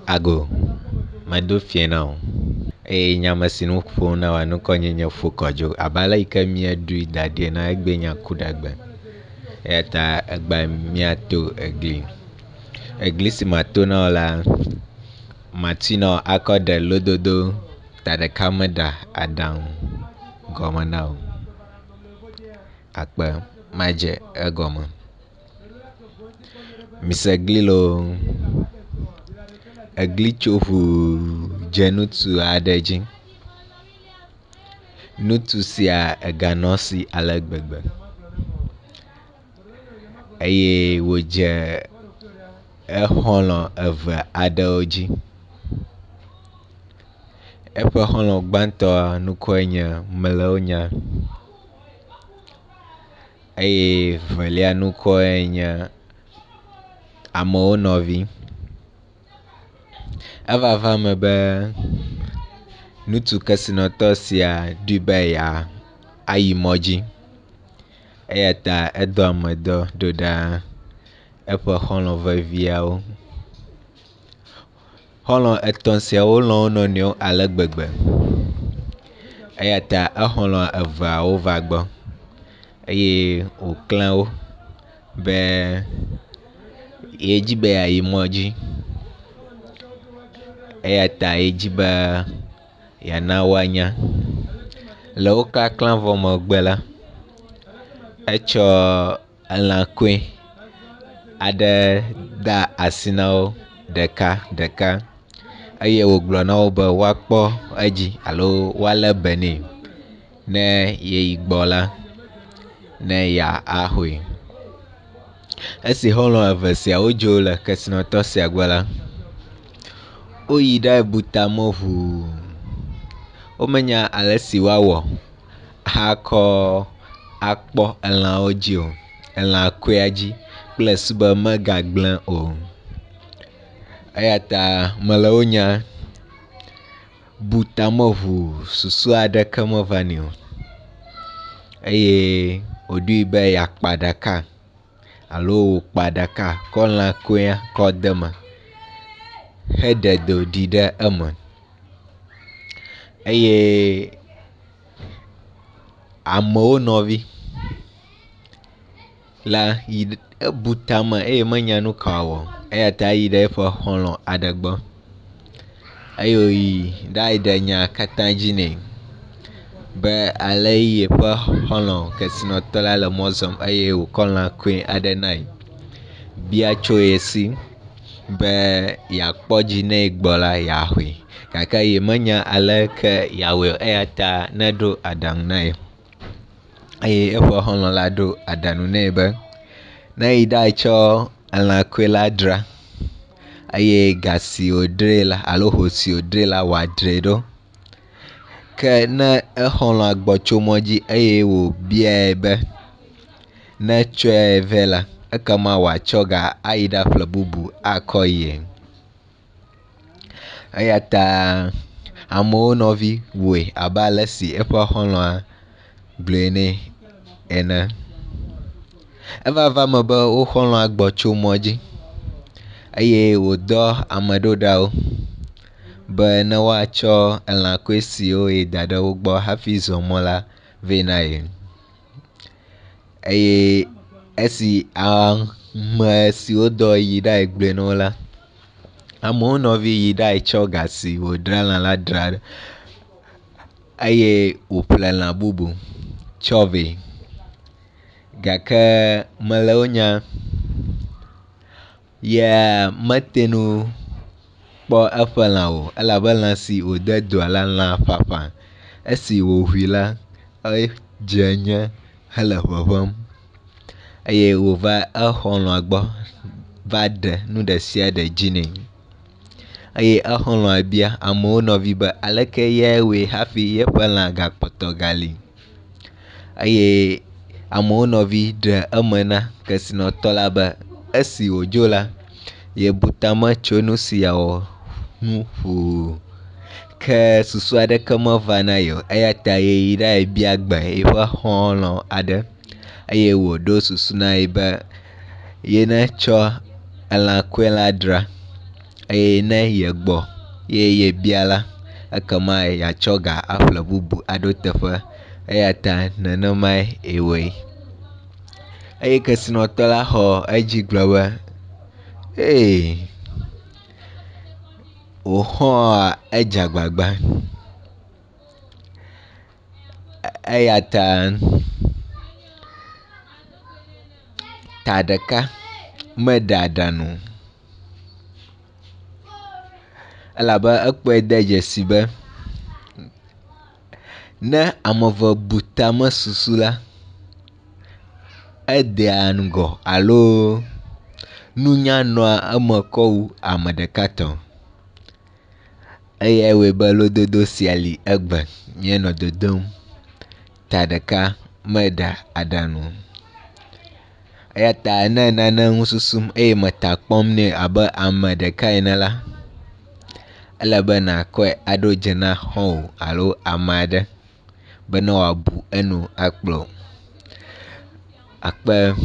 Ago, medo fie na o. Nyame si nu ƒom na wa nukɔ nye fokɔdzo. Abala yi ke míeɖui da ɖi na egbe nya ku ɖe agbe. Eya ta egba míato egli. Egli si mato na wo la, matui na wo akɔ ɖe lododo ta ɖeka meɖa aɖaŋu gɔme na o. Akpe madze egɔme. Mise gli loo. Egli tso ʋuu dze ŋutsu aɖe dzi. Ŋutsu sia eganɔ si ale gbegbe eye wòdze exɔlɔ̃ eve aɖewo dzi. Eƒe xɔlɔ̃ gbãtɔ nukɔe nye mele wo nya eye velia nukɔe nye amewo nɔvi. Eva va eme be ŋutsu kesinɔtɔ sia ɖoe be yeayi mɔ dzi eya ta edo ame dɔ ɖo ɖa eƒe xɔlɔ̃ veviawo. Xɔlɔ̃ etɔ̃ siawo lɔ̃ wo nɔnɔewo ale gbegbe eya ta exɔlɔ̃ eveawo va gbɔ eye wòklã wo be yedzi be yeayi mɔ dzi eya ta yedzi be yeana woanya. Le wo kaklã vɔ megbe la, etsɔ elãkoe aɖe de asi na wo ɖeka eye wògblɔ na wo be woakpɔ edzi alo woalé be nɛ ne yeyi gbɔ la ne yeaxɔe. Esi xɔlɔ̃ eve siawo dzo le kesinɔtɔ sia gbɔ la, woyi ɖe buta me ʋuu. Womenya ale si woawɔ akɔ akpɔ elãwo dzi o, elãkoea dzi kple su be megagblẽ o. Eya ta mele wo nya butame ʋuu susu aɖeke mevanɛ o eye wòɖoe be yeakpa ɖaka alo wòkpa ɖaka kɔ lãkoea kɔ de me heɖe do ɖi ɖe eme eye amewo nɔvi la yi ebu tame eye menya nu ka wòawɔ eya ta eyi ɖe eƒe xɔlɔ̃ aɖe gbɔ eye wòyi ɖayi ɖe nya katã dzi nɛ be ale yi eƒe xɔlɔ̃ kesinɔtɔ la le mɔ zɔm eye wòkɔ lãkoe aɖe nae bia tso ye si be yeakpɔ dzi ne yegbɔ la yeaxɔe gake yemenya aleke yeawɔe o eya ta neɖo aɖaŋu na ye eye eƒe xɔlɔ̃ la ɖo aɖaŋu nɛ be ne yi ɖayi tsɔ elãkoe la dzra eye ga si wòdre la alo ho si wòdre la wòadzrae ɖo. Ke ne exɔlɔ̃a gbɔ tso mɔ dzi eye wòbiae be ne tsɔe vɛ la ekema wòatsɔ ga ayi ɖaƒle bubu akɔ yie. Eya ta amewo nɔvi wɔe abe ale si eƒe xɔlɔ̃a gblɔe nɛ ene. Eva va eme be wo xɔlɔ̃a gbɔ tso mɔ dzi eye wòdɔ ame ɖo ɖa wo be ne woatsɔ elãkoe siwo yi da ɖe wo gbɔ hafi zɔ mɔ la vɛ na ye eye esi ame siwo dɔ yi ɖayi gblɔe na wo la, amewo nɔvi yi ɖayi tsɔ ga si wòdzra lã la dzra ɖo eye wòƒle lã bubu tsɔ vɛ gake mele wo nya ye mete nu kpɔ eƒe lã o elabe lã si wòde doa la lã ƒaƒã. Esi wòʋui la edze nye hele ʋeʋẽm eye wòva exɔlɔ̃a gbɔ va ɖe nu ɖe sia ɖe dzi nɛ eye exɔlɔ̃a bia amewo nɔvi be aleke yae wɔe hafi yeƒe lã gakpɔtɔ gali eye amewo nɔvi ɖe eme na kesinɔtɔ la be esi wòdzo la yebu tame tso nu si yeawɔ ŋu ʋuu ke susu aɖeke meva na ye o eya ta yeyi ɖayi bia gbe yiƒe xɔlɔ̃ aɖe eye wòɖo susu na ye be ye netsɔ elãkoe la dzra eye ne ye gbɔ ye yebia la, ekema yeatsɔ ga aƒle bubu aɖo teƒe eya ta nenemae yewɔe. Eye kesinɔtɔ la xɔ edzi gblɔ be wòxɔa edze agbagba eya ta ta ɖeka meɖe aɖaŋu elabe ekpɔe de dzesi be ne ame eve bu tame susu la, edea ŋgɔ alo nunya nɔa eme kɔ wu ame ɖeka tɔ. Eyae wɔe be lododo sia li egbe míenɔ dodom ta ɖeka meɖe aɖaŋu. Eya ta ne nane ŋu susum eye me ta kpɔm nɛ abe ame ɖeka ene la, ele be nàkɔe aɖo dze na xɔ̃wò alo ame aɖe be ne wòabu enu akplɔ. Akpe.